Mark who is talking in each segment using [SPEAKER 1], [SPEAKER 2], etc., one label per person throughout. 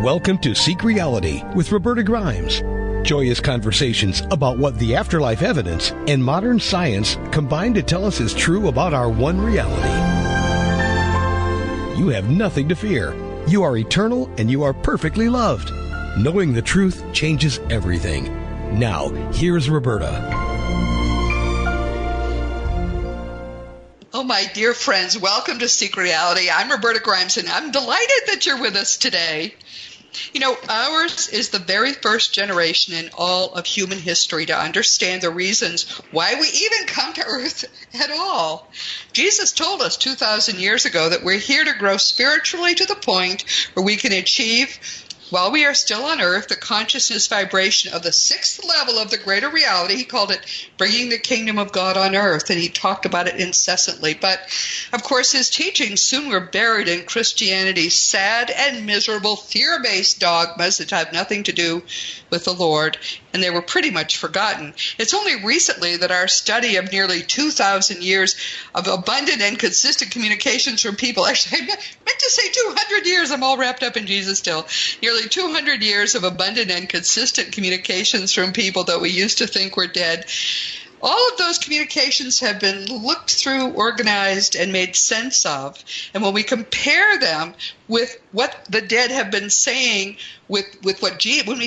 [SPEAKER 1] Welcome to Seek Reality with Roberta Grimes. Joyous conversations about what the afterlife evidence and modern science combine to tell us is true about our one reality. You have nothing to fear. You are eternal and you are perfectly loved. Knowing the truth changes everything. Now, here's Roberta.
[SPEAKER 2] Oh, my dear friends, welcome to Seek Reality. I'm Roberta Grimes, and I'm delighted that you're with us today. You know, ours is the very first generation in all of human history to understand the reasons why we even come to earth at all. Jesus told us 2,000 years ago that we're here to grow spiritually to the point where we can achieve, while we are still on earth, the consciousness vibration of the sixth level of the greater reality. He called it bringing the kingdom of God on earth, and he talked about it incessantly. But, of course, his teachings soon were buried in Christianity's sad and miserable fear-based dogmas that have nothing to do with the Lord, and they were pretty much forgotten. It's only recently that our study of nearly 2,000 years of abundant and consistent communications from people, actually, I meant to say 200 years, I'm all wrapped up in Jesus still, nearly 200 years of abundant and consistent communications from people that we used to think were dead. All of those communications have been looked through, organized, and made sense of. And when we compare them with what the dead have been saying, when we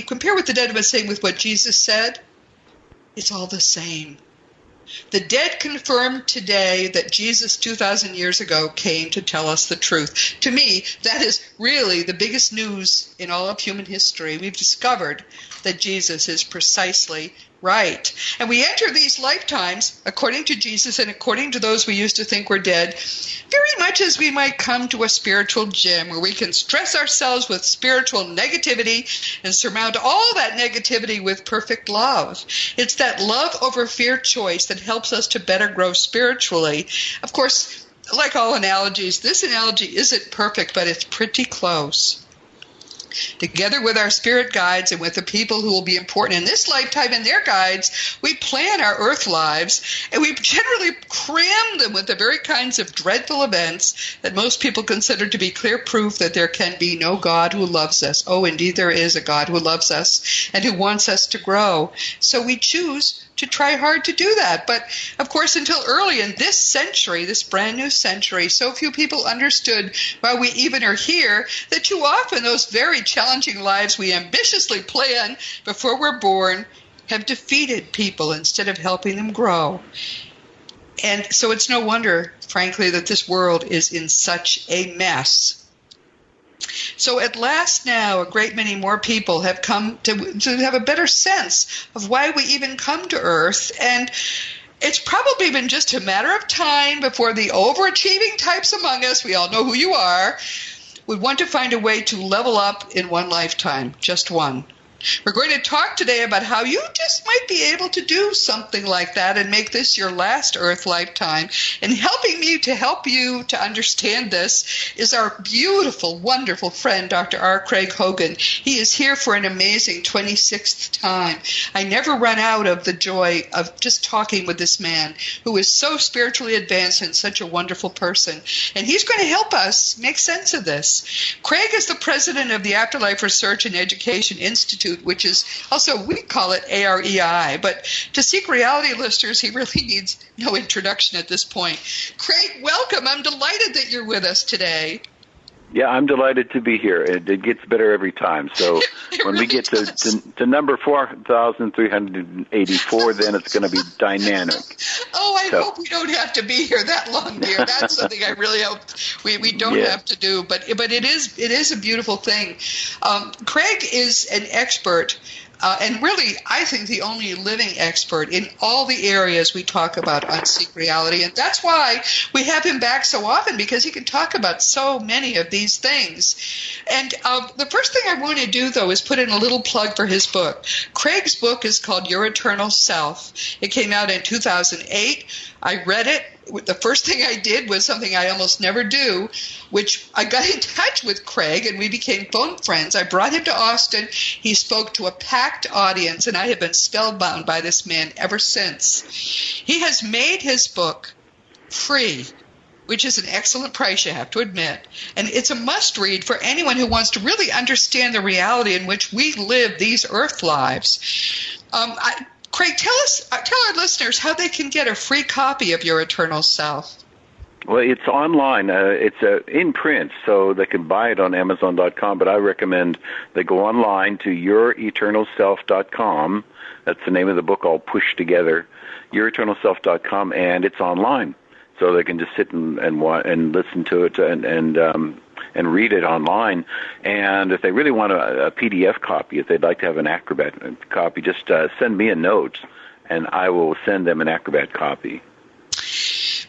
[SPEAKER 2] compare what the dead have been saying with what Jesus said, it's all the same. The dead confirm today that Jesus 2,000 years ago came to tell us the truth. To me, that is really the biggest news in all of human history. We've discovered that Jesus is precisely right. And we enter these lifetimes, according to Jesus and according to those we used to think were dead, very much as we might come to a spiritual gym where we can stress ourselves with spiritual negativity and surmount all that negativity with perfect love. It's that love over fear choice that helps us to better grow spiritually. Of course, like all analogies, this analogy isn't perfect, but it's pretty close. Together with our spirit guides and with the people who will be important in this lifetime and their guides, we plan our earth lives, and we generally cram them with the very kinds of dreadful events that most people consider to be clear proof that there can be no God who loves us. Oh, indeed, there is a God who loves us and who wants us to grow. So we choose to try hard to do that. But, of course, until early in this century, this brand new century, so few people understood why we even are here that too often those very challenging lives we ambitiously plan before we're born have defeated people instead of helping them grow. And so it's no wonder, frankly, that this world is in such a mess. So at last now, a great many more people have come to have a better sense of why we even come to Earth. And it's probably been just a matter of time before the overachieving types among us, we all know who you are, would want to find a way to level up in one lifetime, just one. We're going to talk today about how you just might be able to do something like that and make this your last Earth lifetime. And helping me to help you to understand this is our beautiful, wonderful friend, Dr. R. Craig Hogan. He is here for an amazing 26th time. I never run out of the joy of just talking with this man who is so spiritually advanced and such a wonderful person. And he's going to help us make sense of this. Craig is the president of the Afterlife Research and Education Institute, which is also, we call it AREI. But to Seek Reality listeners, he really needs no introduction at this point. Craig, welcome. I'm delighted that you're with us today.
[SPEAKER 3] Yeah, I'm delighted to be here. It gets better every time. So when we get to number 4,384, then it's going to be dynamic.
[SPEAKER 2] Oh, I hope we don't have to be here that long, dear. That's something I really hope we don't have to do. But it is a beautiful thing. Craig is an expert. And really, I think the only living expert in all the areas we talk about on Seek Reality. And that's why we have him back so often, because he can talk about so many of these things. And the first thing I want to do, though, is put in a little plug for his book. Craig's book is called Your Eternal Self. It came out in 2008. I read it. The first thing I did was something I almost never do, which I got in touch with Craig and we became phone friends. I brought him to Austin. He spoke to a packed audience, and I have been spellbound by this man ever since. He has made his book free which is an excellent price, you have to admit. And it's a must-read for anyone who wants to really understand the reality in which we live these earth lives. Craig, tell our listeners how they can get a free copy of Your Eternal Self.
[SPEAKER 3] Well, it's online. It's in print, so they can buy it on Amazon.com, but I recommend they go online to youreternalself.com. That's the name of the book all pushed together, youreternalself.com, and it's online. So they can just sit and listen to it and read it online. And if they really want a PDF copy, if they'd like to have an Acrobat copy, just send me a note, and I will send them an Acrobat copy.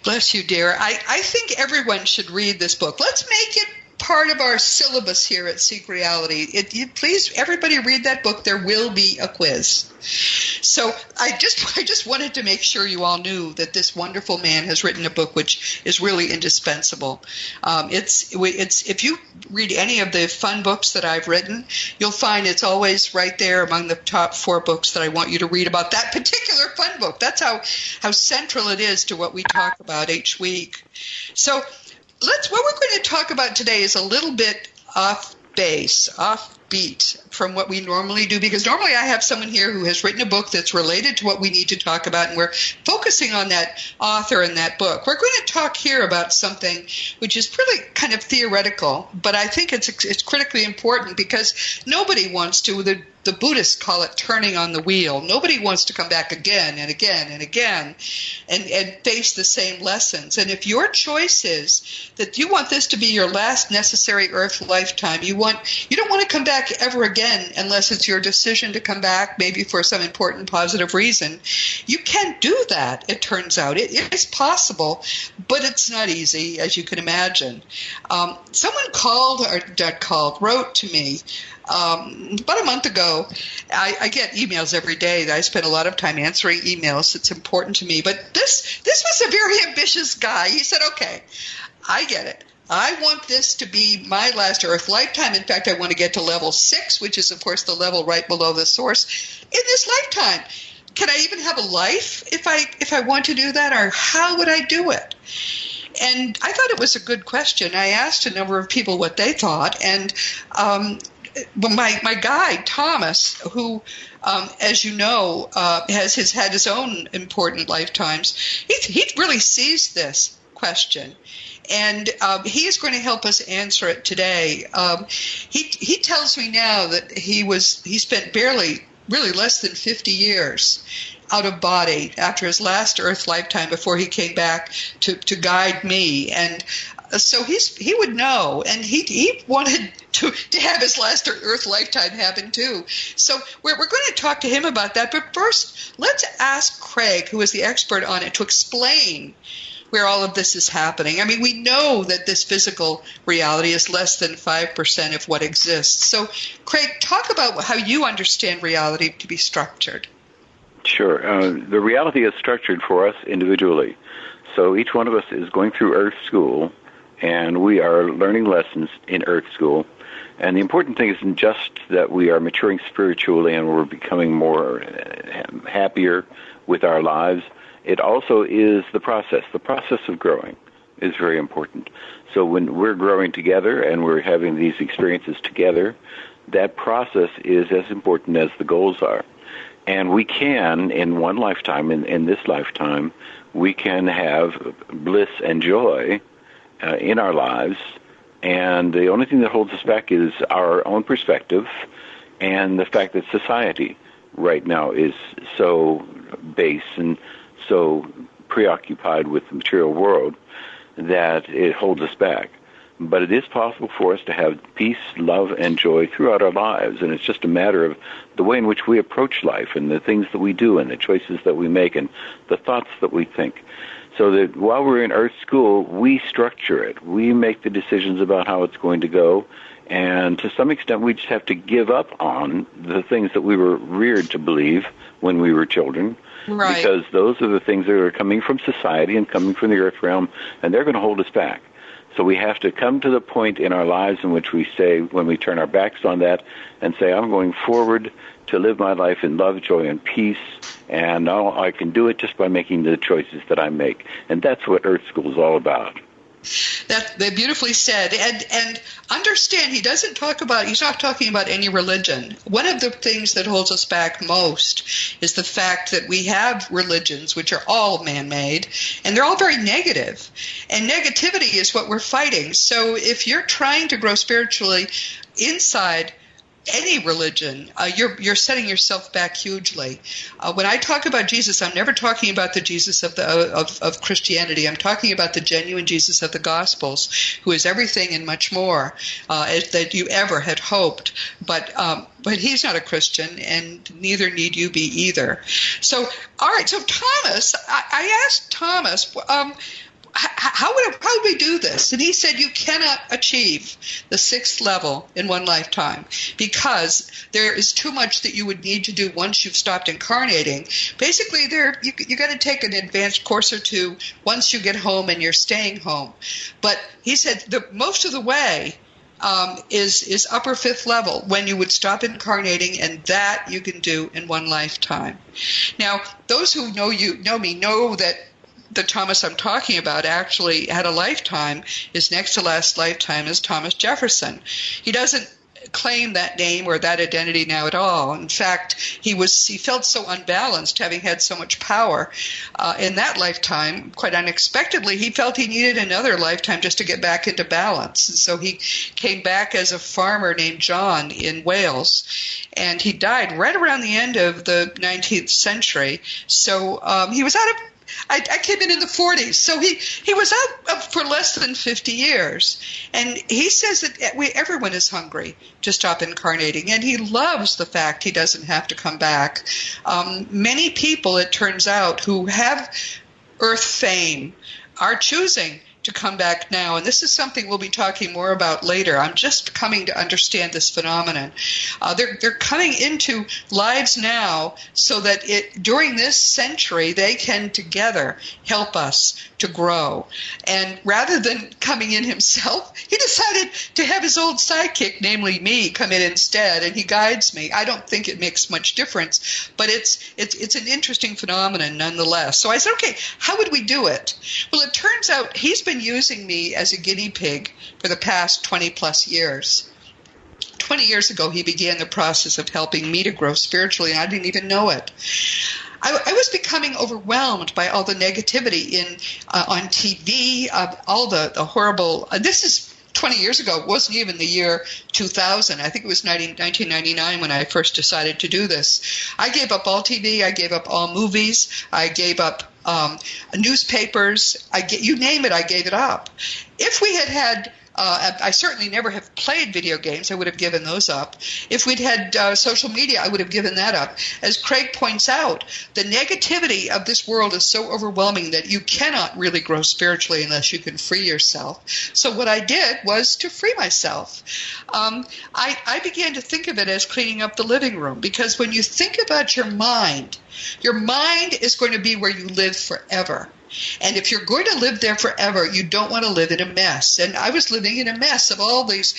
[SPEAKER 2] Bless you, dear. I think everyone should read this book. Let's make it part of our syllabus here at Seek Reality. Please, everybody read that book. There will be a quiz. So I just wanted to make sure you all knew that this wonderful man has written a book which is really indispensable. If you read any of the fun books that I've written, you'll find it's always right there among the top 4 books that I want you to read about that particular fun book. That's how central it is to what we talk about each week. So what we're going to talk about today is a little bit offbeat from what we normally do, because normally I have someone here who has written a book that's related to what we need to talk about, and we're focusing on that author and that book. We're going to talk here about something which is really kind of theoretical, but I think it's critically important, because nobody wants to, the Buddhists call it turning on the wheel. Nobody wants to come back again and again and again and face the same lessons. And if your choice is that you want this to be your last necessary earth lifetime, you don't want to come back ever again unless it's your decision to come back, maybe for some important positive reason, you can do that, it turns out. It is possible, but it's not easy, as you can imagine. Someone wrote to me about a month ago. I get emails every day. I spend a lot of time answering emails. It's important to me. But this was a very ambitious guy. He said, okay, I get it. I want this to be my last earth lifetime. In fact, I want to get to level 6, which is, of course, the level right below the source, in this lifetime. Can I even have a life if I want to do that? Or how would I do it? And I thought it was a good question. I asked a number of people what they thought, and my guide, Thomas, who, as you know, has had his own important lifetimes, he really sees this question. And he is going to help us answer it today. He tells me now that he spent really less than 50 years out of body after his last earth lifetime before he came back to guide me. And so he would know, and he wanted to have his last earth lifetime happen too. So we're going to talk to him about that. But first, let's ask Craig, who is the expert on it, to explain where all of this is happening. I mean, we know that this physical reality is less than 5% of what exists. So, Craig, talk about how you understand reality to be structured.
[SPEAKER 3] Sure. The reality is structured for us individually. So each one of us is going through Earth School, and we are learning lessons in Earth School. And the important thing isn't just that we are maturing spiritually and we're becoming more happier with our lives. It also is the process. The process of growing is very important. So when we're growing together and we're having these experiences together, that process is as important as the goals are. And we can, in one lifetime, in this lifetime, we can have bliss and joy in our lives. And the only thing that holds us back is our own perspective and the fact that society right now is so base and so preoccupied with the material world that it holds us back. But it is possible for us to have peace, love, and joy throughout our lives, and it's just a matter of the way in which we approach life and the things that we do and the choices that we make and the thoughts that we think. So that while we're in Earth School, we structure it. We make the decisions about how it's going to go, and to some extent we just have to give up on the things that we were reared to believe when we were children. Right. Because those are the things that are coming from society and coming from the earth realm, and they're going to hold us back. So we have to come to the point in our lives in which we say, when we turn our backs on that, and say, I'm going forward to live my life in love, joy, and peace, and I can do it just by making the choices that I make. And that's what Earth School is all about.
[SPEAKER 2] They beautifully said, and understand he's not talking about any religion. One of the things that holds us back most is the fact that we have religions which are all man-made, and they're all very negative. And negativity is what we're fighting. So if you're trying to grow spiritually inside any religion, you're setting yourself back hugely. When I talk about Jesus, I'm never talking about the Jesus of Christianity. I'm talking about the genuine Jesus of the Gospels, who is everything and much more that you ever had hoped. But he's not a Christian, and neither need you be either. So, all right. So Thomas, I asked Thomas, how would we do this? And he said, you cannot achieve the 6th level in one lifetime because there is too much that you would need to do once you've stopped incarnating. Basically, you got to take an advanced course or two once you get home and you're staying home. But he said most of the way is upper 5th level when you would stop incarnating, and that you can do in one lifetime. Now, those who know me know that the Thomas I'm talking about actually had a lifetime. His next to last lifetime is Thomas Jefferson. He doesn't claim that name or that identity now at all. In fact, he felt so unbalanced, having had so much power in that lifetime. Quite unexpectedly, he felt he needed another lifetime just to get back into balance. And so he came back as a farmer named John in Wales, and he died right around the end of the 19th century. So he was out of I came in the 40s, so he was out for less than 50 years. And he says that everyone is hungry to stop incarnating, and he loves the fact he doesn't have to come back. Many people, it turns out, who have earth fame are choosing to come back now, and this is something we'll be talking more about later. I'm just coming to understand this phenomenon. They're coming into lives now so that during this century they can together help us to grow. And rather than coming in himself, he decided to have his old sidekick, namely me, come in instead, and he guides me. I don't think it makes much difference, but it's an interesting phenomenon nonetheless. So I said, okay, how would we do it? Well, it turns out he's been using me as a guinea pig for the past 20 plus years. 20 years ago, he began the process of helping me to grow spiritually, and I didn't even know it. I was becoming overwhelmed by all the negativity on TV, all the horrible. This is 20 years ago. It wasn't even the year 2000. I think it was 1999 when I first decided to do this. I gave up all TV. I gave up all movies. I gave up newspapers. You name it, I gave it up. If we had I certainly never have played video games. I would have given those up. If we'd had social media, I would have given that up. As Craig points out, the negativity of this world is so overwhelming that you cannot really grow spiritually unless you can free yourself. So what I did was to free myself. I began to think of it as cleaning up the living room, because when you think about your mind is going to be where you live forever. And if you're going to live there forever, you don't want to live in a mess. And I was living in a mess of all these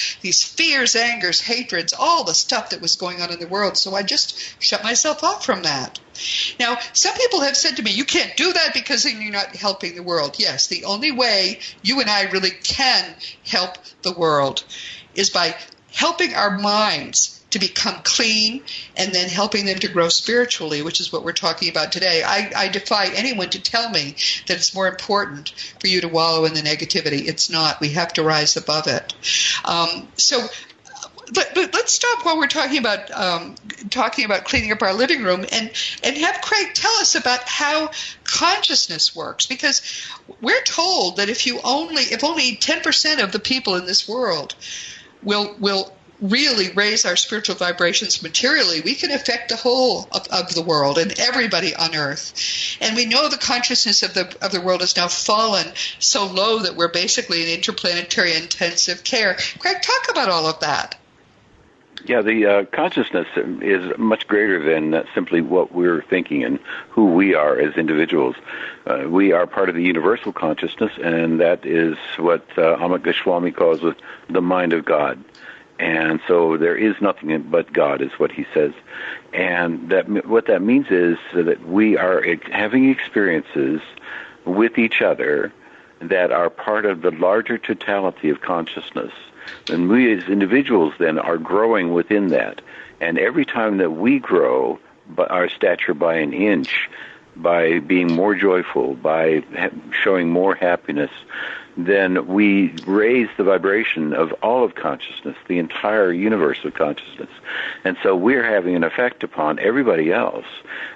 [SPEAKER 2] fears, angers, hatreds, all the stuff that was going on in the world. So I just shut myself off from that. Now, some people have said to me, you can't do that because then you're not helping the world. Yes, the only way you and I really can help the world is by helping our minds to become clean, and then helping them to grow spiritually, which is what we're talking about today. I defy anyone to tell me that it's more important for you to wallow in the negativity. It's not. We have to rise above it. But let's stop while we're talking about cleaning up our living room and have Craig tell us about how consciousness works, because we're told that if only 10% of the people in this world will really raise our spiritual vibrations materially, we can affect the whole of the world and everybody on earth. And we know the consciousness of the world has now fallen so low that we're basically in interplanetary intensive care. Craig, talk about all of that.
[SPEAKER 3] Yeah, the consciousness is much greater than simply what we're thinking and who we are as individuals. We are part of the universal consciousness, and that is what Amit Goswami calls the mind of God. And so there is nothing but God, is what he says. And what that means is that we are having experiences with each other that are part of the larger totality of consciousness. And we as individuals then are growing within that. And every time that we grow our stature by an inch, by being more joyful, by showing more happiness, then we raise the vibration of all of consciousness, the entire universe of consciousness. And so we're having an effect upon everybody else.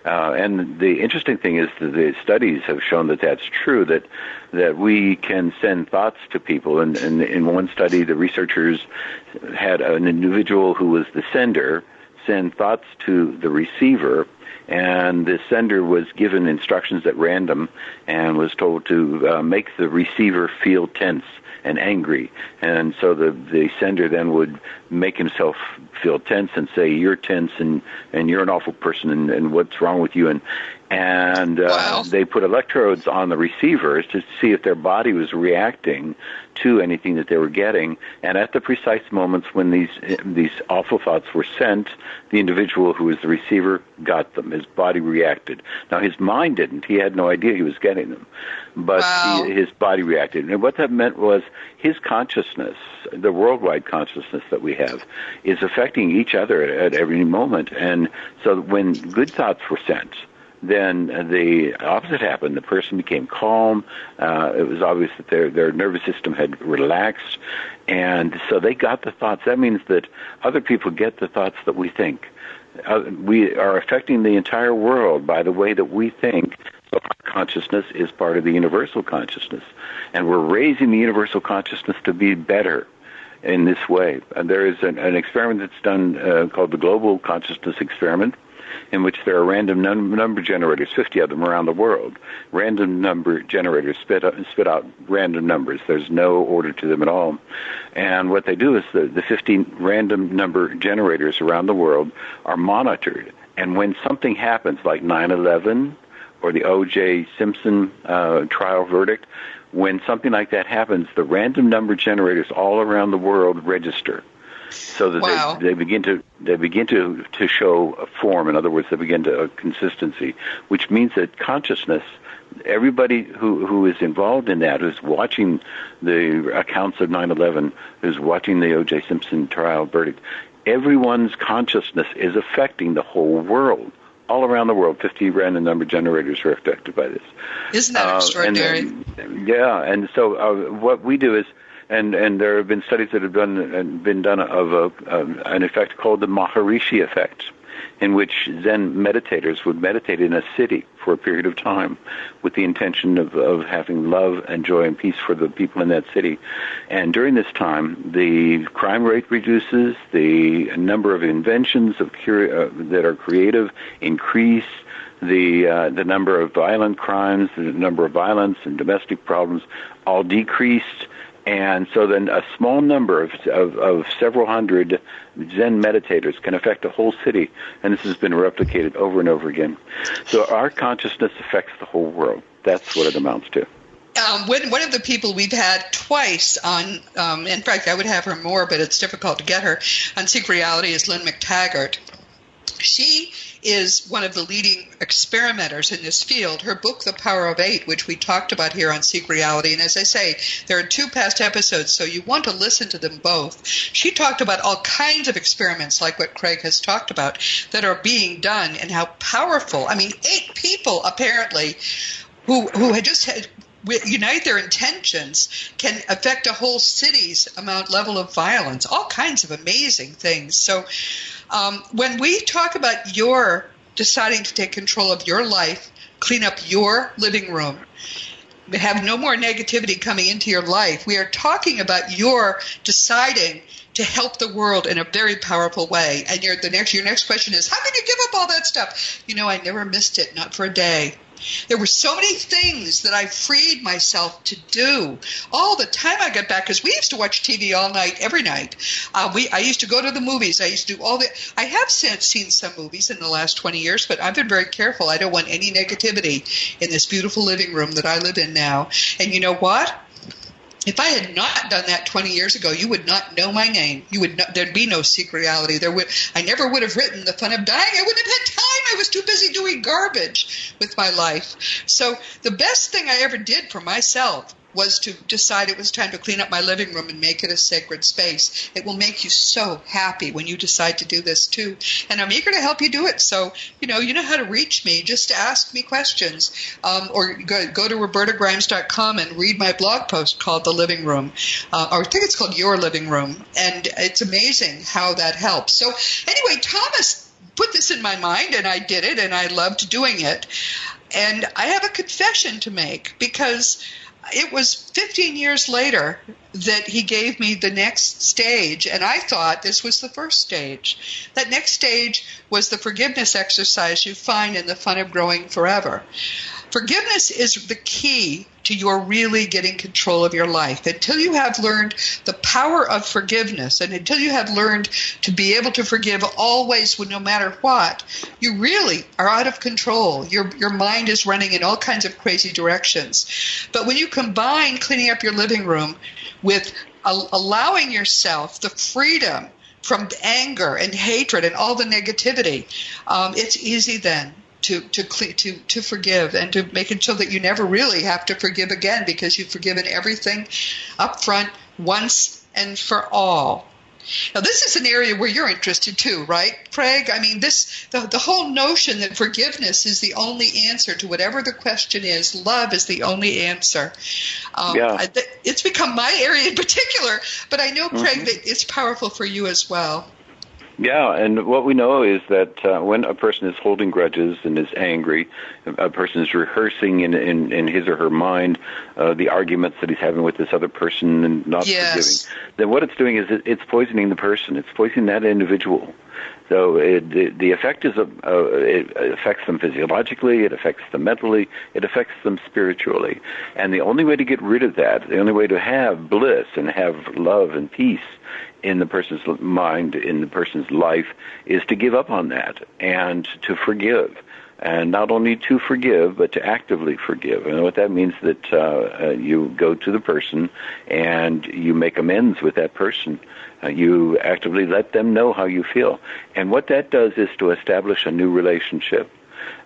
[SPEAKER 3] And the interesting thing is that the studies have shown that that's true, that we can send thoughts to people. And in one study, the researchers had an individual who was the sender send thoughts to the receiver, and the sender was given instructions at random and was told to make the receiver feel tense and angry. And so the sender then would make himself feel tense and say, "You're tense and you're an awful person and what's wrong with you?" And
[SPEAKER 2] wow.
[SPEAKER 3] They put electrodes on the receivers to see if their body was reacting to anything that they were getting. And at the precise moments when these awful thoughts were sent, the individual who was the receiver got them. His body reacted. Now, his mind didn't. He had no idea he was getting them. But
[SPEAKER 2] wow.
[SPEAKER 3] his body reacted. And what that meant was his consciousness, the worldwide consciousness that we have, is affecting each other at every moment. And so when good thoughts were sent, then the opposite happened. The person became calm. It was obvious that their nervous system had relaxed. And so they got the thoughts. That means that other people get the thoughts that we think. We are affecting the entire world by the way that we think. So our consciousness is part of the universal consciousness. And we're raising the universal consciousness to be better in this way. And there is an experiment that's done called the Global Consciousness Experiment, in which there are random number generators, 50 of them around the world. Random number generators spit out random numbers. There's no order to them at all. And what they do is the 15 random number generators around the world are monitored. And when something happens, like 9/11 or the O.J. Simpson trial verdict, when something like that happens, the random number generators all around the world register. So that
[SPEAKER 2] wow.
[SPEAKER 3] they begin to show a form. In other words, they begin to consistency, which means that consciousness, everybody who is involved in that, who's watching the accounts of 9/11, who's watching the O.J. Simpson trial verdict, everyone's consciousness is affecting the whole world. All around the world, 50 random number generators are affected by this.
[SPEAKER 2] Isn't that extraordinary?
[SPEAKER 3] And so what we do is, and there have been studies that have been done of an effect called the Maharishi effect, in which Zen meditators would meditate in a city for a period of time with the intention of having love and joy and peace for the people in that city. And during this time, the crime rate reduces, the number of inventions that are creative increase, the number of violent crimes, the number of violence and domestic problems all decreased. And so then a small number of several hundred Zen meditators can affect a whole city, and this has been replicated over and over again. So our consciousness affects the whole world. That's what it amounts to.
[SPEAKER 2] One of the people we've had twice on, in fact, I would have her more, but it's difficult to get her, on Seek Reality is Lynn McTaggart. She is one of the leading experimenters in this field. Her book, The Power of Eight, which we talked about here on Seek Reality, and as I say, there are 2 past episodes, so you want to listen to them both. She talked about all kinds of experiments like what Craig has talked about that are being done and how powerful. I mean, 8 people apparently who had just had unite their intentions can affect a whole city's level of violence, all kinds of amazing things. So when we talk about your deciding to take control of your life, clean up your living room, have no more negativity coming into your life, we are talking about your deciding to help the world in a very powerful way. And your next question is, how can you give up all that stuff? I never missed it, not for a day. There were so many things that I freed myself to do all the time I got back, because we used to watch TV all night, every night. I used to go to the movies. I used to do I have seen some movies in the last 20 years, but I've been very careful. I don't want any negativity in this beautiful living room that I live in now. And you know what? If I had not done that 20 years ago, you would not know my name. There'd be no Seek Reality. I never would have written The Fun of Dying. I wouldn't have had time. I was too busy doing garbage with my life. So the best thing I ever did for myself was to decide it was time to clean up my living room and make it a sacred space. It will make you so happy when you decide to do this too. And I'm eager to help you do it. So, you know how to reach me. Just ask me questions. Or go to robertagrimes.com and read my blog post called The Living Room. Or I think it's called Your Living Room. And it's amazing how that helps. So anyway, Thomas put this in my mind, and I did it, and I loved doing it. And I have a confession to make, because it was 15 years later that he gave me the next stage, and I thought this was the first stage. That next stage was the forgiveness exercise you find in The Fun of Growing Forever. Forgiveness is the key to your really getting control of your life. Until you have learned the power of forgiveness, and until you have learned to be able to forgive always, no matter what, you really are out of control. Your mind is running in all kinds of crazy directions. But when you combine cleaning up your living room with allowing yourself the freedom from anger and hatred and all the negativity, it's easy then to forgive, and to make it so that you never really have to forgive again, because you've forgiven everything up front once and for all. Now, this is an area where you're interested too, right, Craig? I mean, the whole notion that forgiveness is the only answer to whatever the question is, love is the only answer. It's become my area in particular, but I know, Craig, that it's powerful for you as well.
[SPEAKER 3] Yeah, and what we know is that when a person is holding grudges and is angry, a person is rehearsing in his or her mind the arguments that he's having with this other person and not forgiving, then what it's doing is it's poisoning the person. It's poisoning that individual. So the effect is it affects them physiologically, it affects them mentally, it affects them spiritually. And the only way to get rid of that, the only way to have bliss and have love and peace in the person's mind, in the person's life, is to give up on that and to forgive. And not only to forgive, but to actively forgive. And what that means that you go to the person and you make amends with that person. You actively let them know how you feel. And what that does is to establish a new relationship.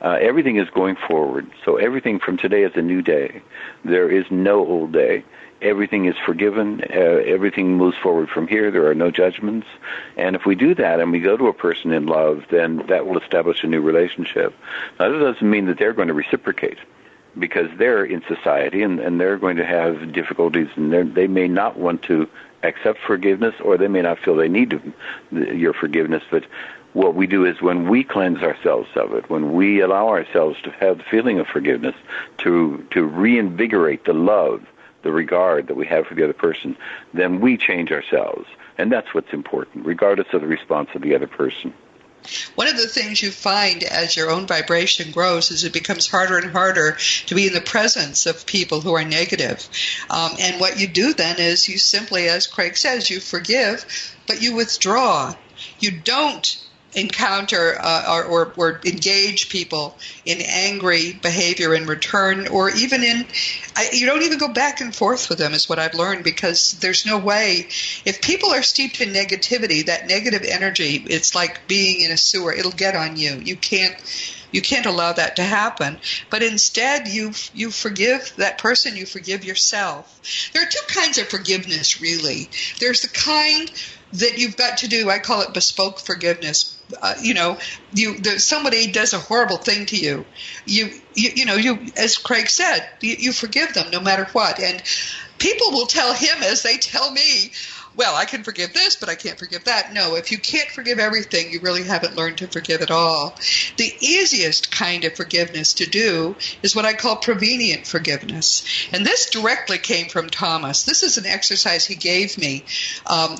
[SPEAKER 3] Everything is going forward. So everything from today is a new day. There is no old day. Everything is forgiven. Everything moves forward from here. There are no judgments. And if we do that and we go to a person in love, then that will establish a new relationship. Now, that doesn't mean that they're going to reciprocate, because they're in society and they're going to have difficulties, and they may not want to accept forgiveness, or they may not feel they need your forgiveness. But what we do is, when we cleanse ourselves of it, when we allow ourselves to have the feeling of forgiveness, to reinvigorate the love, the regard that we have for the other person, then we change ourselves. And that's what's important, regardless of the response of the other person.
[SPEAKER 2] One of the things you find as your own vibration grows is it becomes harder and harder to be in the presence of people who are negative. And what you do then is you simply, as Craig says, you forgive, but you withdraw. You don't encounter or engage people in angry behavior in return, or even you don't even go back and forth with them, is what I've learned, because there's no way. If people are steeped in negativity, that negative energy, it's like being in a sewer. It'll get on you. You can't allow that to happen. But instead, you forgive that person, you forgive yourself. There are two kinds of forgiveness, really. There's the kind that you've got to do, I call it bespoke forgiveness. Somebody does a horrible thing to you. You as Craig said, you forgive them no matter what. And people will tell him, as they tell me, well, I can forgive this, but I can't forgive that. No, if you can't forgive everything, you really haven't learned to forgive at all. The easiest kind of forgiveness to do is what I call prevenient forgiveness. And this directly came from Thomas. This is an exercise he gave me,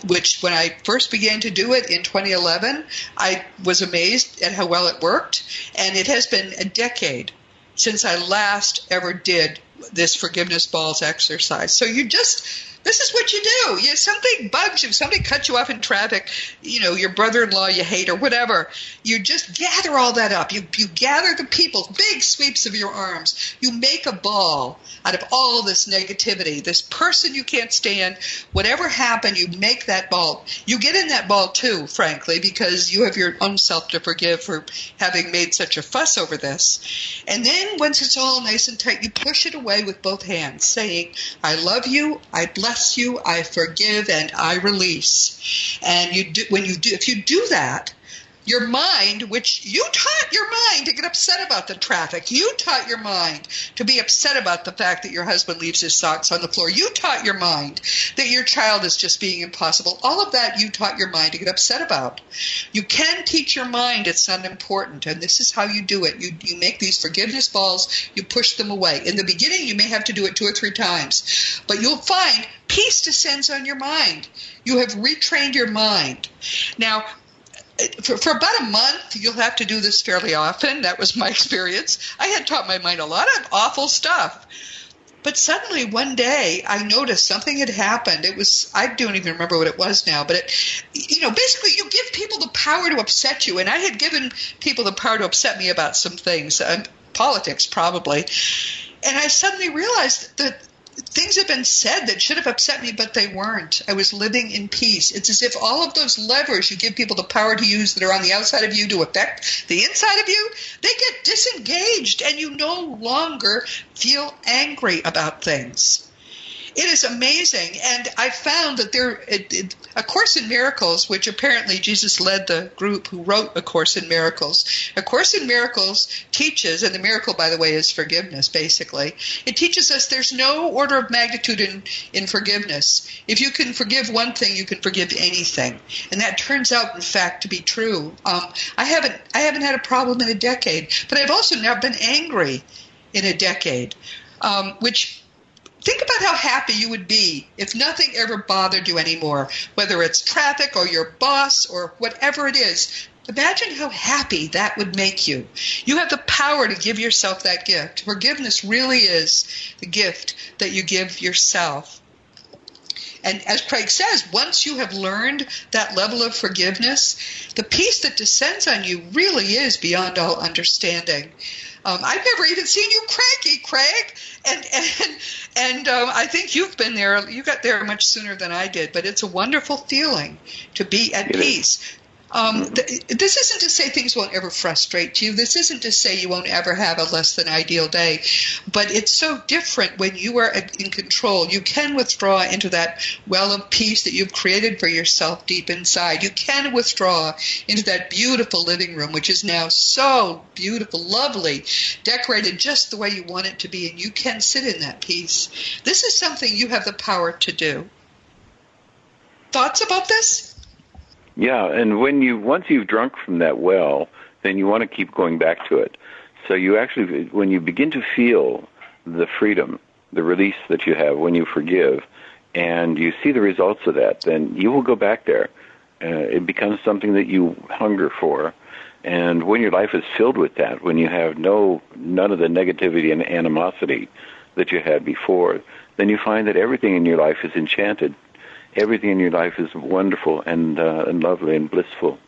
[SPEAKER 2] which when I first began to do it in 2011, I was amazed at how well it worked. And it has been a decade since I last ever did this forgiveness balls exercise. So you just This is what you do. Something bugs you. Somebody cuts you off in traffic, your brother-in-law you hate or whatever. You just gather all that up. You gather the people, big sweeps of your arms. You make a ball out of all this negativity, this person you can't stand. Whatever happened, you make that ball. You get in that ball too, frankly, because you have your own self to forgive for having made such a fuss over this. And then once it's all nice and tight, you push it away with both hands, saying, I love you, I bless you, I forgive, and I release. And if you do that, your mind, which you taught your mind to get upset about the traffic. You taught your mind to be upset about the fact that your husband leaves his socks on the floor. You taught your mind that your child is just being impossible. All of that you taught your mind to get upset about. You can teach your mind it's unimportant, and this is how you do it. You make these forgiveness balls, you push them away. In the beginning, you may have to do it 2 or 3 times, but you'll find peace descends on your mind. You have retrained your mind. Now, for about a month, you'll have to do this fairly often. That was my experience. I had taught my mind a lot of awful stuff. But suddenly one day I noticed something had happened. I don't even remember what it was now, but basically you give people the power to upset you. And I had given people the power to upset me about some things, politics probably. And I suddenly realized that things had been said that should have upset me, but they weren't. I was living in peace. It's as if all of those levers you give people the power to use that are on the outside of you to affect the inside of you, they get disengaged and you no longer feel angry about things. It is amazing. And I found that A Course in Miracles, which apparently Jesus led the group who wrote A Course in Miracles. A Course in Miracles teaches, and the miracle, by the way, is forgiveness, basically. It teaches us there's no order of magnitude in forgiveness. If you can forgive one thing, you can forgive anything. And that turns out, in fact, to be true. I haven't had a problem in a decade, but I've also not been angry in a decade, which... Think about how happy you would be if nothing ever bothered you anymore, whether it's traffic or your boss or whatever it is. Imagine how happy that would make you. You have the power to give yourself that gift. Forgiveness really is the gift that you give yourself. And as Craig says, once you have learned that level of forgiveness, the peace that descends on you really is beyond all understanding. I've never even seen you cranky, Craig, and I think you've been there. You got there much sooner than I did, but it's a wonderful feeling to be at peace. This isn't to say things won't ever frustrate you. This isn't to say you won't ever have a less than ideal day. But it's so different when you are in control. You can withdraw into that well of peace that you've created for yourself deep inside. You can withdraw into that beautiful living room, which is now so beautiful, lovely, decorated just the way you want it to be. And you can sit in that peace. This is something you have the power to do. Thoughts about this?
[SPEAKER 3] Yeah, and once you've drunk from that well, then you want to keep going back to it. So you actually, when you begin to feel the freedom, the release that you have when you forgive, and you see the results of that, then you will go back there. It becomes something that you hunger for. And when your life is filled with that, when you have none of the negativity and animosity that you had before, then you find that everything in your life is enchanted. Everything in your life is wonderful and lovely and blissful,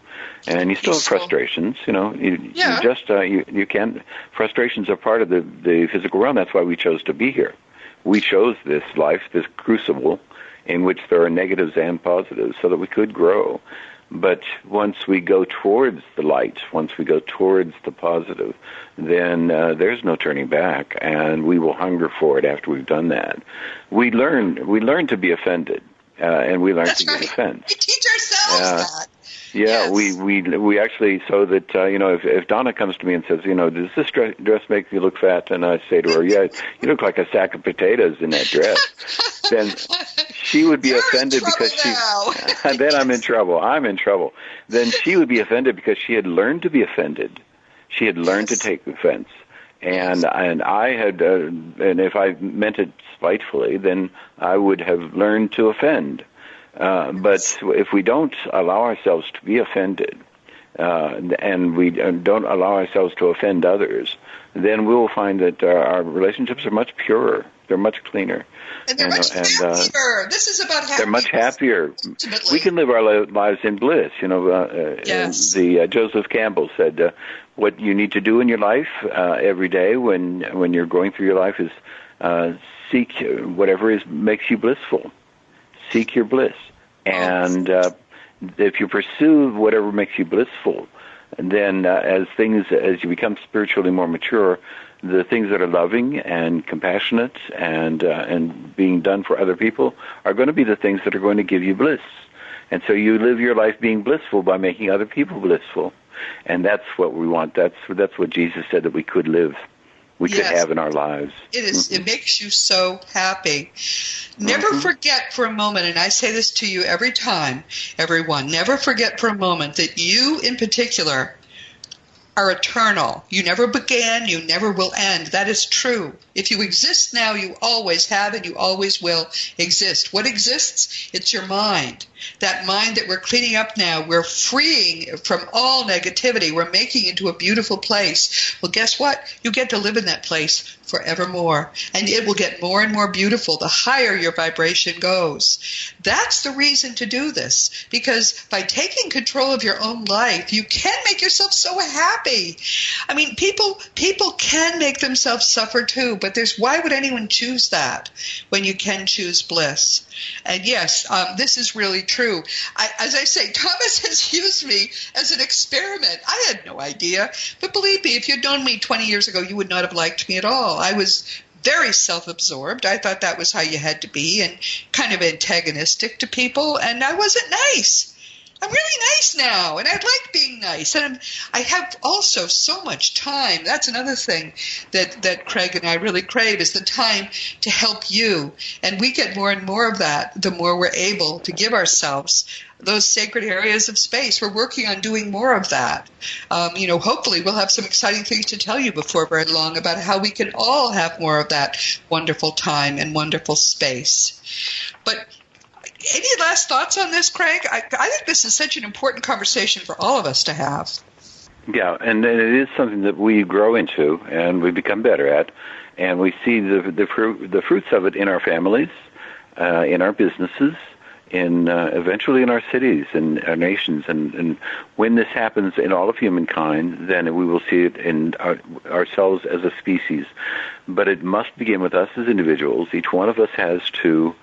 [SPEAKER 3] and you still have frustrations. You can't. Frustrations are part of the physical realm. That's why we chose to be here. We chose this life, this crucible, in which there are negatives and positives, so that we could grow. But once we go towards the light, once we go towards the positive, then there's no turning back, and we will hunger for it after we've done that. We learn to be offended. And we learn to give offense.
[SPEAKER 2] We teach ourselves that.
[SPEAKER 3] Yeah,
[SPEAKER 2] yes.
[SPEAKER 3] we actually, so that, if Donna comes to me and says, does this dress make you look fat? And I say to her, yeah, you look like a sack of potatoes in that dress. Then she would be offended because then I'm in trouble. Then she would be offended because she had learned to be offended. She had learned to take offense. And I had, and if I meant it spitefully, then I would have learned to offend. But if we don't allow ourselves to be offended, and we don't allow ourselves to offend others, then we will find that our relationships are much purer. They're much cleaner.
[SPEAKER 2] And they're much happier. This is about happiness.
[SPEAKER 3] They're much happier.
[SPEAKER 2] Ultimately.
[SPEAKER 3] We can live our lives in bliss.
[SPEAKER 2] Yes.
[SPEAKER 3] Joseph Campbell said, what you need to do in your life every day when you're going through your life is seek whatever makes you blissful. Seek your bliss. And if you pursue whatever makes you blissful, then as you become spiritually more mature, the things that are loving and compassionate and being done for other people are going to be the things that are going to give you bliss. And so you live your life being blissful by making other people blissful. And that's what we want. That's what Jesus said that we could live. We could have in our lives.
[SPEAKER 2] It is. Mm-hmm. It makes you so happy. Never forget for a moment, and I say this to you every time, everyone, never forget for a moment that you in particular are eternal. You never began, you never will end. That is true. If you exist now, you always have and you always will exist. What exists? It's your mind. That mind that we're cleaning up now, we're freeing from all negativity. We're making it into a beautiful place. Well, guess what? You get to live in that place forevermore. And it will get more and more beautiful the higher your vibration goes. That's the reason to do this. Because by taking control of your own life, you can make yourself so happy. I mean, people can make themselves suffer too, but why would anyone choose that when you can choose bliss? And yes, this is really true. As I say, Thomas has used me as an experiment. I had no idea. But believe me, if you'd known me 20 years ago, you would not have liked me at all. I was very self-absorbed. I thought that was how you had to be, and kind of antagonistic to people, and I wasn't nice. I'm really nice now, and I like being nice. And I have also so much time. That's another thing that Craig and I really crave is the time to help you. And we get more and more of that the more we're able to give ourselves those sacred areas of space. We're working on doing more of that. Hopefully we'll have some exciting things to tell you before very long about how we can all have more of that wonderful time and wonderful space. But any last thoughts on this, Craig? I think this is such an important conversation for all of us to have.
[SPEAKER 3] Yeah, and it is something that we grow into and we become better at, and we see the fruits of it in our families, in our businesses, eventually in our cities and our nations. And when this happens in all of humankind, then we will see it in ourselves as a species. But it must begin with us as individuals. Each one of us has to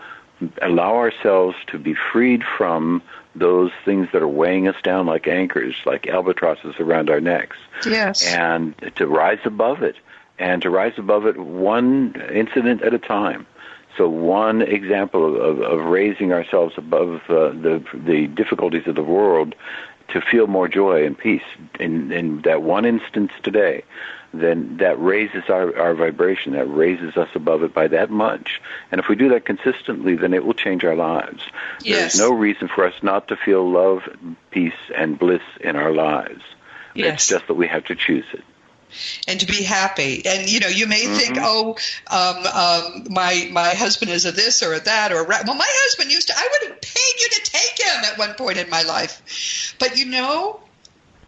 [SPEAKER 3] allow ourselves to be freed from those things that are weighing us down like anchors, like albatrosses around our necks.
[SPEAKER 2] Yes. And
[SPEAKER 3] to rise above it, and to rise above it one incident at a time. So one example of raising ourselves above the difficulties of the world to feel more joy and peace in that one instance today, then that raises our vibration, that raises us above it by that much. And if we do that consistently, then it will change our lives.
[SPEAKER 2] Yes.
[SPEAKER 3] There's no reason for us not to feel love, peace, and bliss in our lives.
[SPEAKER 2] Yes.
[SPEAKER 3] It's just that we have to choose it.
[SPEAKER 2] And to be happy. And, you may think, my husband is a this or a that or a well, my husband I would have paid you to take him at one point in my life. But,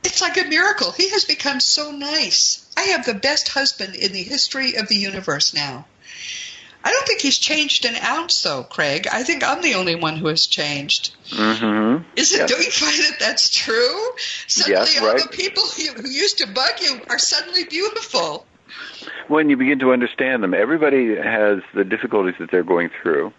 [SPEAKER 2] it's like a miracle. He has become so nice. I have the best husband in the history of the universe now. I don't think he's changed an ounce, though, Craig. I think I'm the only one who has changed.
[SPEAKER 3] Mm-hmm.
[SPEAKER 2] Don't you find that that's true? Suddenly
[SPEAKER 3] yes,
[SPEAKER 2] all
[SPEAKER 3] right.
[SPEAKER 2] the people who used to bug you are suddenly beautiful.
[SPEAKER 3] When you begin to understand them, everybody has the difficulties that they're going through.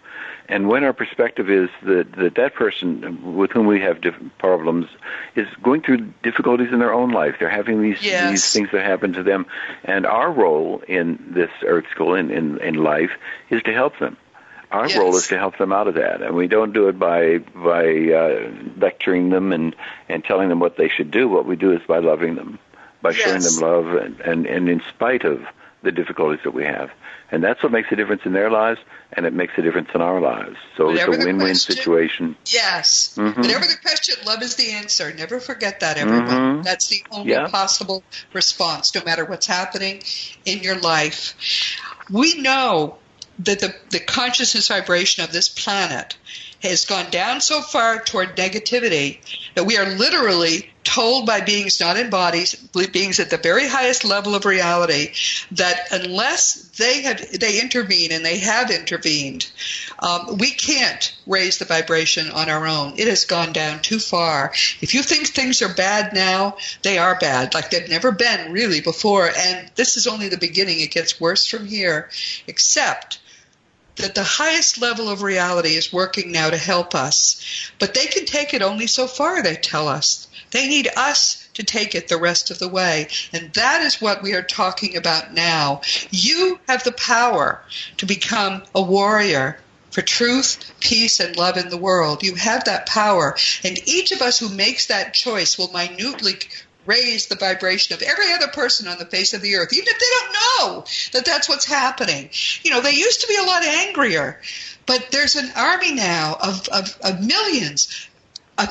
[SPEAKER 3] And when our perspective is that person with whom we have problems is going through difficulties in their own life, they're having these things that happen to them, and our role in this Earth School in life is to help them. Our role is to help them out of that, and we don't do it by lecturing them and telling them what they should do. What we do is by loving them, by showing them love, and in spite of the difficulties that we have. And that's what makes a difference in their lives, and it makes a difference in our lives. So
[SPEAKER 2] Whatever
[SPEAKER 3] it's a win-win situation.
[SPEAKER 2] Yes.
[SPEAKER 3] Mm-hmm.
[SPEAKER 2] Whatever the question, love is the answer. Never forget that, everyone.
[SPEAKER 3] Mm-hmm.
[SPEAKER 2] That's the only possible response, no matter what's happening in your life. We know that the consciousness vibration of this planet has gone down so far toward negativity that we are literally told by beings not in bodies, beings at the very highest level of reality, that unless they intervene, and they have intervened, we can't raise the vibration on our own. It has gone down too far. If you think things are bad now, they are bad, like they've never been really before. And this is only the beginning. It gets worse from here, except that the highest level of reality is working now to help us. But they can take it only so far, they tell us. They need us to take it the rest of the way. And that is what we are talking about now. You have the power to become a warrior for truth, peace, and love in the world. You have that power. And each of us who makes that choice will minutely raise the vibration of every other person on the face of the earth, even if they don't know that that's what's happening. You know, they used to be a lot angrier, but there's an army now of millions,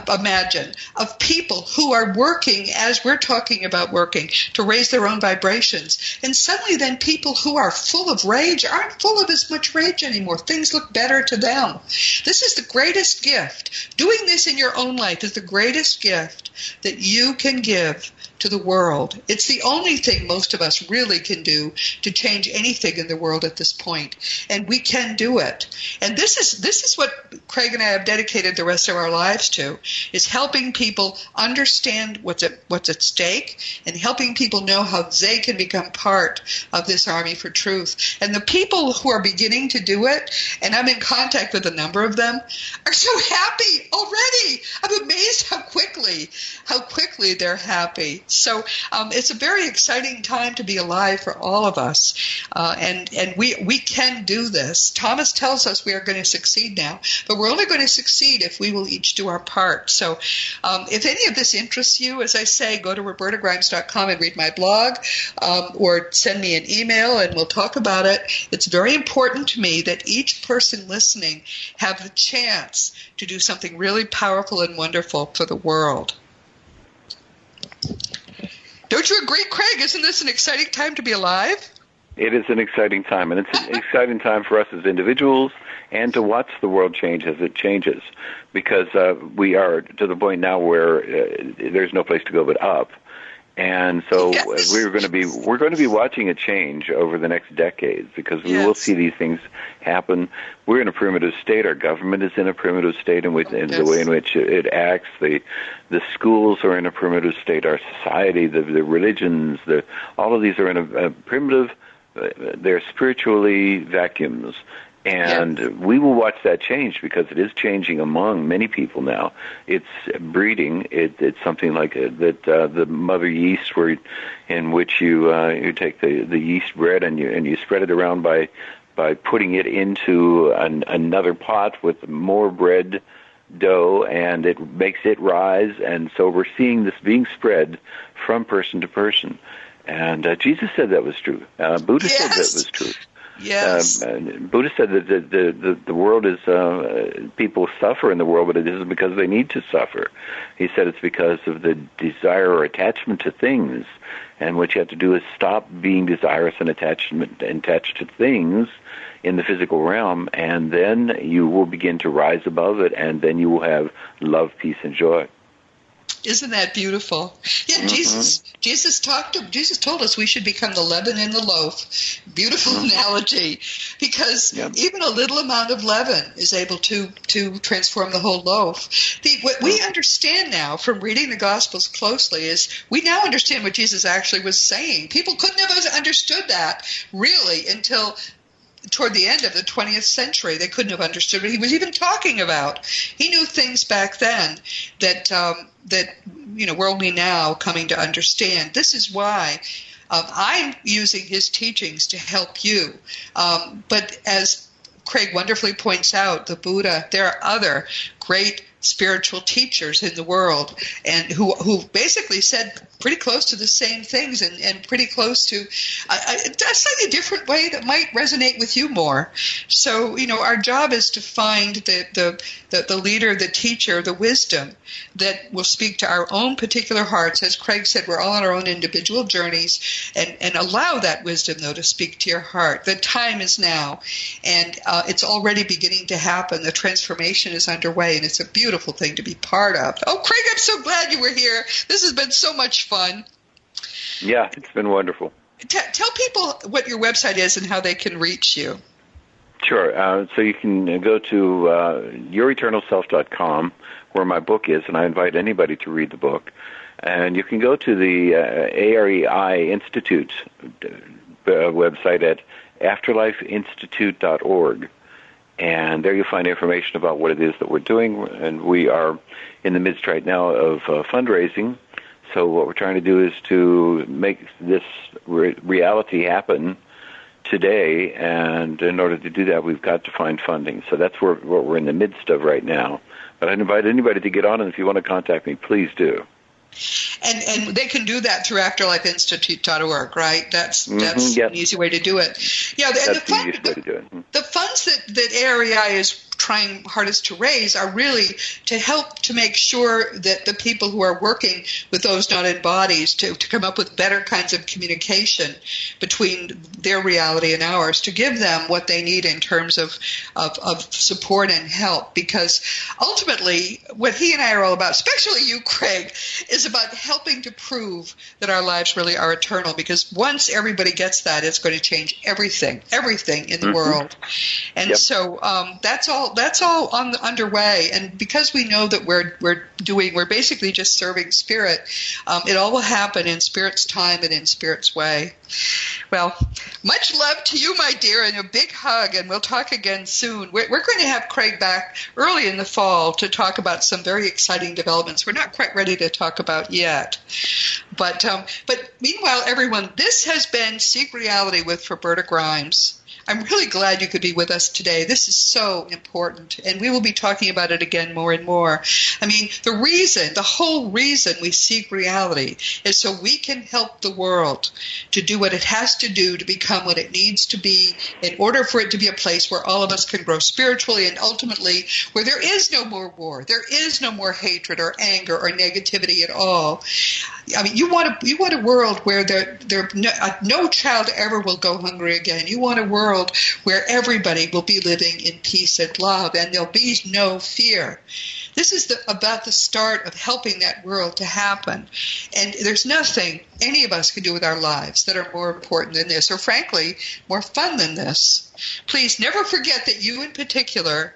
[SPEAKER 2] imagine, of people who are working, as we're talking about working, to raise their own vibrations. And suddenly then people who are full of rage aren't full of as much rage anymore. Things look better to them. This is the greatest gift. Doing this in your own life is the greatest gift that you can give to the world. It's the only thing most of us really can do to change anything in the world at this point. And we can do it. And this is what Craig and I have dedicated the rest of our lives to, is helping people understand what's at stake and helping people know how they can become part of this army for truth. And the people who are beginning to do it, and I'm in contact with a number of them, are so happy already. I'm amazed how quickly they're happy. So it's a very exciting time to be alive for all of us. And we can do this. Thomas tells us we are going to succeed now, but we're only going to succeed if we will each do our part. So if any of this interests you, as I say, go to robertagrimes.com and read my blog, or send me an email and we'll talk about it. It's very important to me that each person listening have the chance to do something really powerful and wonderful for the world. Don't you agree, Craig? Isn't this an exciting time to be alive?
[SPEAKER 3] It is an exciting time, and it's an exciting time for us as individuals and to watch the world change as it changes, because we are to the point now where there's no place to go but up. And so
[SPEAKER 2] yes.
[SPEAKER 3] we're going to be watching a change over the next decades, because we will see these things happen. We're in a primitive state. Our government is in a primitive state in the way in which it acts. The schools are in a primitive state. Our society, the religions, all of these are in a primitive. They're spiritually vacuums. And we will watch that change, because it is changing among many people now. It's breeding. It's something like that the mother yeast, in which you take the yeast bread and you spread it around by putting it into another pot with more bread dough, and it makes it rise. And so we're seeing this being spread from person to person. And Jesus said that was true. Buddha said that was true.
[SPEAKER 2] Yes.
[SPEAKER 3] Buddha said that the world is, people suffer in the world, but it isn't because they need to suffer. He said it's because of the desire or attachment to things. And what you have to do is stop being desirous and attached to things in the physical realm, and then you will begin to rise above it, and then you will have love, peace, and joy.
[SPEAKER 2] Isn't that beautiful? Yeah, mm-hmm. Jesus told us we should become the leaven in the loaf. Beautiful analogy, because even a little amount of leaven is able to transform the whole loaf. What we understand now from reading the Gospels closely is we now understand what Jesus actually was saying. People couldn't have understood that really until toward the end of the 20th century. They couldn't have understood what he was even talking about. He knew things back then that we're only now coming to understand. This is why I'm using his teachings to help you. But as Craig wonderfully points out, the Buddha, there are other great spiritual teachers in the world, and who basically said pretty close to the same things, and pretty close to a slightly different way that might resonate with you more. So, our job is to find the leader, the teacher, the wisdom that will speak to our own particular hearts. As Craig said, we're all on our own individual journeys, and allow that wisdom, though, to speak to your heart. The time is now, and it's already beginning to happen. The transformation is underway, and it's a beautiful beautiful thing to be part of. Oh, Craig, I'm so glad you were here. This has been so much fun.
[SPEAKER 3] Yeah, it's been wonderful.
[SPEAKER 2] Tell people what your website is and how they can reach you.
[SPEAKER 3] Sure. So you can go to youreternalself.com, where my book is, and I invite anybody to read the book. And you can go to the AREI Institute website at afterlifeinstitute.org. And there you'll find information about what it is that we're doing. And we are in the midst right now of fundraising. So what we're trying to do is to make this reality happen today. And in order to do that, we've got to find funding. So that's what we're in the midst of right now. But I'd invite anybody to get on, and if you want to contact me, please do.
[SPEAKER 2] And they can do that through afterlifeinstitute.org, right? That's
[SPEAKER 3] Yep.
[SPEAKER 2] an easy way to do it. Yeah,
[SPEAKER 3] that's the easiest way to do it.
[SPEAKER 2] The funds that AREI is trying hardest to raise are really to help to make sure that the people who are working with those not in bodies to come up with better kinds of communication between their reality and ours, to give them what they need in terms of support and help. Because ultimately, what he and I are all about, especially you, Craig, is about helping to prove that our lives really are eternal. Because once everybody gets that, it's going to change everything in the world. And so that's all underway. And because we know that we're basically just serving Spirit, it all will happen in Spirit's time and in Spirit's way. Well, much love to you, my dear, and a big hug, and we'll talk again soon. We're going to have Craig back early in the fall to talk about some very exciting developments we're not quite ready to talk about yet. But meanwhile, everyone, this has been Seek Reality with Roberta Grimes. I'm really glad you could be with us today. This is so important, and we will be talking about it again more and more. I mean, the whole reason we seek reality is so we can help the world to do what it has to do to become what it needs to be in order for it to be a place where all of us can grow spiritually and ultimately where there is no more war, there is no more hatred or anger or negativity at all. I mean, you want a world where no child ever will go hungry again. You want a world where everybody will be living in peace and love, and there'll be no fear. This is about the start of helping that world to happen. And there's nothing any of us can do with our lives that are more important than this, or frankly, more fun than this. Please never forget that you in particular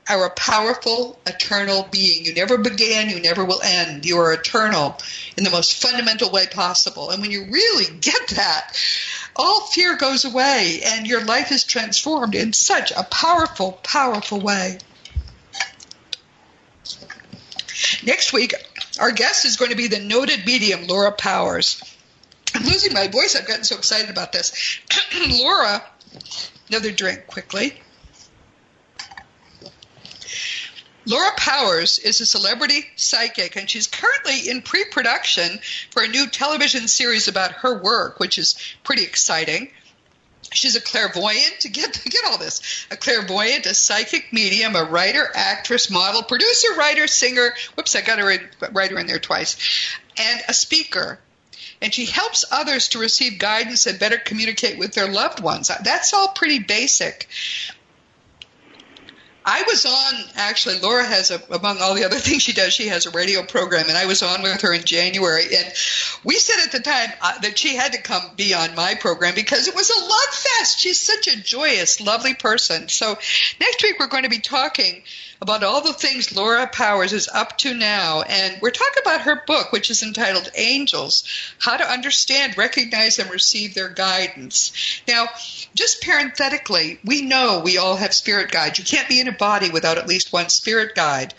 [SPEAKER 2] are a powerful, eternal being. You never began, you never will end. You are eternal in the most fundamental way possible. And when you really get that, all fear goes away and your life is transformed in such a powerful, powerful way. Next week, our guest is going to be the noted medium, Laura Powers. I'm losing my voice. I've gotten so excited about this. Laura, another drink quickly. Laura Powers is a celebrity psychic, and she's currently in pre-production for a new television series about her work, which is pretty exciting. She's a clairvoyant, to get all this, a clairvoyant, a psychic medium, a writer, actress, model, producer, writer, singer, whoops, I got her writer in there twice, and a speaker. And she helps others to receive guidance and better communicate with their loved ones. That's all pretty basic. I was on, actually, Laura has, among all the other things she does, she has a radio program, and I was on with her in January, and we said at the time that she had to come be on my program because it was a love fest. She's such a joyous, lovely person. So next week we're going to be talking about all the things Laura Powers is up to now, and we're talking about her book, which is entitled Angels, How to Understand, Recognize, and Receive Their Guidance. Now, just parenthetically, we know we all have spirit guides. You can't be in a body without at least one spirit guide.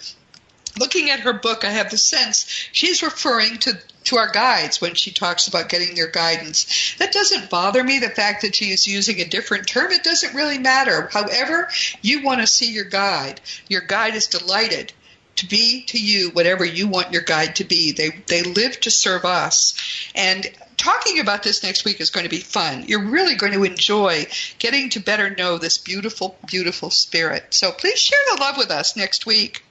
[SPEAKER 2] Looking at her book, I have the sense she's referring to our guides when she talks about getting their guidance. That doesn't bother me, the fact that she is using a different term. It doesn't really matter. However you want to see your guide is delighted to be to you whatever you want your guide to be. They live to serve us. And talking about this next week is going to be fun. You're really going to enjoy getting to better know this beautiful, beautiful spirit. So please share the love with us next week.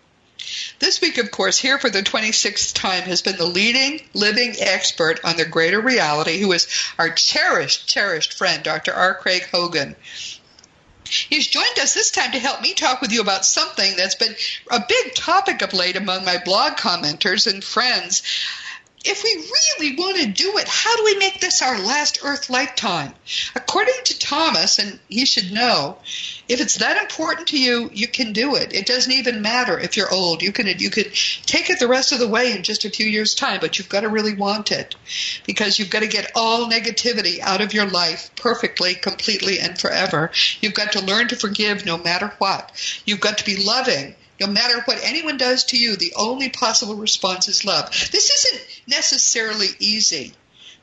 [SPEAKER 2] This week, of course, here for the 26th time has been the leading living expert on the greater reality, who is our cherished, cherished friend, Dr. R. Craig Hogan. He's joined us this time to help me talk with you about something that's been a big topic of late among my blog commenters and friends. If we really want to do it, how do we make this our last Earth lifetime? According to Thomas, and he should know, if it's that important to you, you can do it. It doesn't even matter if you're old. You could take it the rest of the way in just a few years' time, but you've got to really want it, because you've got to get all negativity out of your life perfectly, completely, and forever. You've got to learn to forgive no matter what. You've got to be loving. No matter what anyone does to you, the only possible response is love. This isn't necessarily easy,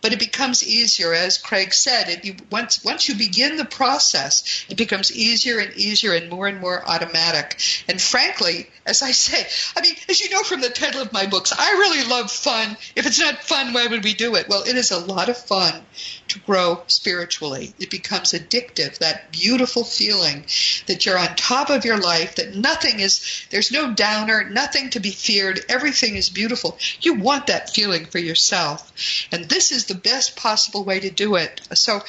[SPEAKER 2] but it becomes easier, as Craig said. Once you begin the process, it becomes easier and easier and more automatic. And frankly, as I say, as you know from the title of my books, I really love fun. If it's not fun, why would we do it? Well, it is a lot of fun to grow spiritually. It becomes addictive, that beautiful feeling that you're on top of your life, that there's no downer, nothing to be feared, everything is beautiful. You want that feeling for yourself. And this is the best possible way to do it. So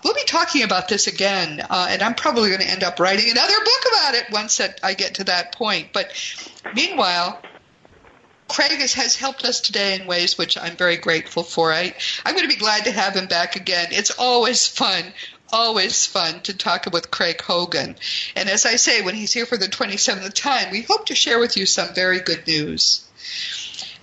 [SPEAKER 2] we'll be talking about this again, and I'm probably going to end up writing another book about it once I get to that point. But meanwhile, Craig has helped us today in ways which I'm very grateful for. I'm going to be glad to have him back again. It's always fun to talk with Craig Hogan. And as I say, when he's here for the 27th time, we hope to share with you some very good news.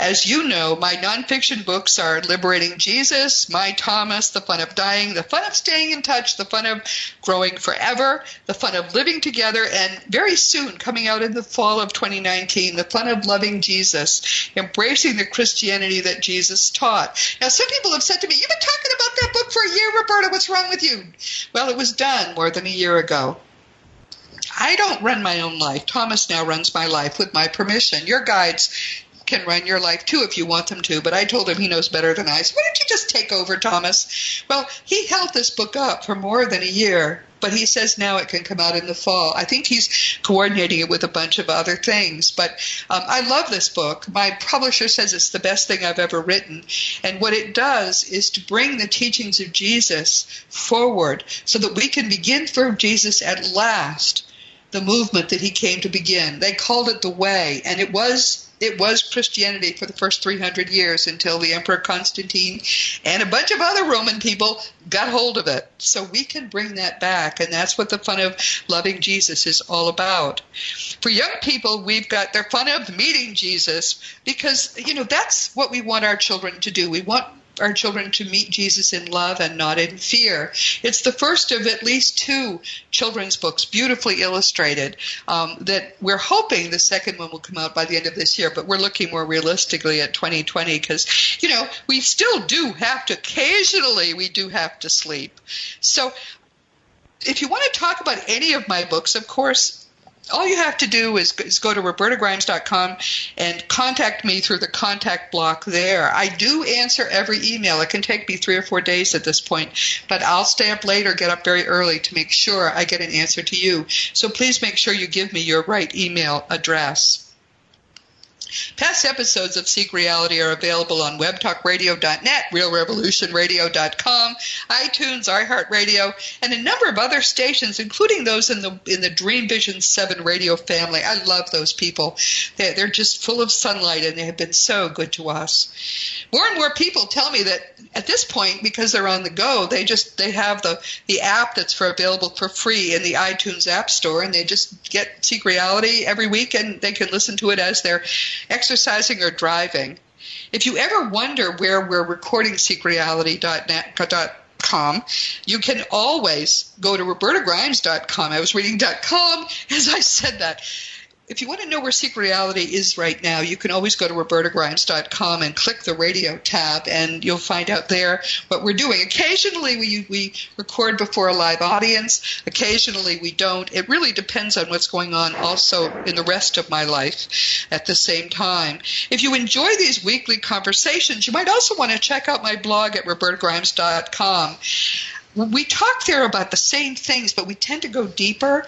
[SPEAKER 2] As you know, my nonfiction books are Liberating Jesus, My Thomas, The Fun of Dying, The Fun of Staying in Touch, The Fun of Growing Forever, The Fun of Living Together, and very soon, coming out in the fall of 2019, The Fun of Loving Jesus, Embracing the Christianity that Jesus taught. Now, some people have said to me, "You've been talking about that book for a year, Roberta. What's wrong with you?" Well, it was done more than a year ago. I don't run my own life. Thomas now runs my life with my permission. Your guides can run your life too if you want them to, but I told him he knows better than I. So why don't you just take over, Thomas? Well, he held this book up for more than a year, but he says now it can come out in the fall. I think he's coordinating it with a bunch of other things, but I love this book. My publisher says it's the best thing I've ever written, and what it does is to bring the teachings of Jesus forward so that we can begin for Jesus at last the movement that he came to begin. They called it the Way, and it was Christianity for the first 300 years until the Emperor Constantine and a bunch of other Roman people got hold of it. So we can bring that back, and that's what the Fun of Loving Jesus is all about. For young people, we've got their Fun of Meeting Jesus, because, that's what we want our children to do. We want our children to meet Jesus in love and not in fear. It's the first of at least 2 children's books, beautifully illustrated, that we're hoping the second one will come out by the end of this year, but we're looking more realistically at 2020 because, we still do have to, occasionally we do have to sleep. So if you want to talk about any of my books, of course, all you have to do is go to robertagrimes.com and contact me through the contact block there. I do answer every email. It can take me 3 or 4 days at this point, but I'll stay up late or get up very early to make sure I get an answer to you. So please make sure you give me your right email address. Past episodes of Seek Reality are available on webtalkradio.net, realrevolutionradio.com, iTunes, iHeartRadio, and a number of other stations, including those in the Dream Vision 7 radio family. I love those people. They're just full of sunlight, and they have been so good to us. More and more people tell me that at this point, because they're on the go, they have the app that's available for free in the iTunes App Store, and they just get Seek Reality every week, and they can listen to it as they're exercising or driving. If you ever wonder where we're recording seekreality.com, you can always go to robertagrimes.com. I was reading .com as I said that. If you want to know where Seek Reality is right now, you can always go to robertagrimes.com and click the radio tab, and you'll find out there what we're doing. Occasionally we record before a live audience. Occasionally we don't. It really depends on what's going on also in the rest of my life at the same time. If you enjoy these weekly conversations, you might also want to check out my blog at robertagrimes.com. We talk there about the same things, but we tend to go deeper.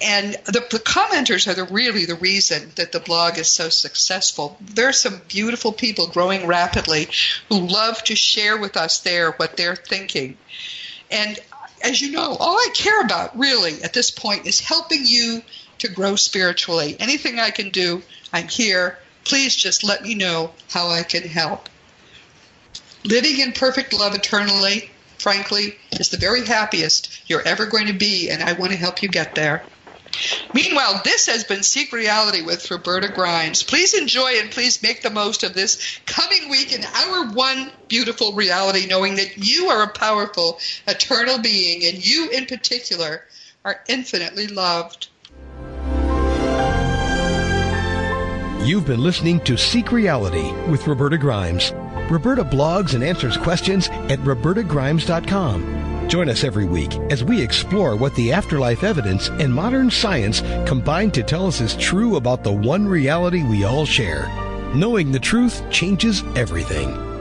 [SPEAKER 2] And the commenters are really the reason that the blog is so successful. There are some beautiful people growing rapidly who love to share with us there what they're thinking. And as you know, all I care about really at this point is helping you to grow spiritually. Anything I can do, I'm here. Please just let me know how I can help. Living in perfect love eternally, frankly, is the very happiest you're ever going to be, and I want to help you get there. Meanwhile, this has been Seek Reality with Roberta Grimes. Please enjoy and please make the most of this coming week in our one beautiful reality, knowing that you are a powerful, eternal being, and you in particular are infinitely loved.
[SPEAKER 1] You've been listening to Seek Reality with Roberta Grimes. Roberta blogs and answers questions at robertagrimes.com. Join us every week as we explore what the afterlife evidence and modern science combine to tell us is true about the one reality we all share. Knowing the truth changes everything.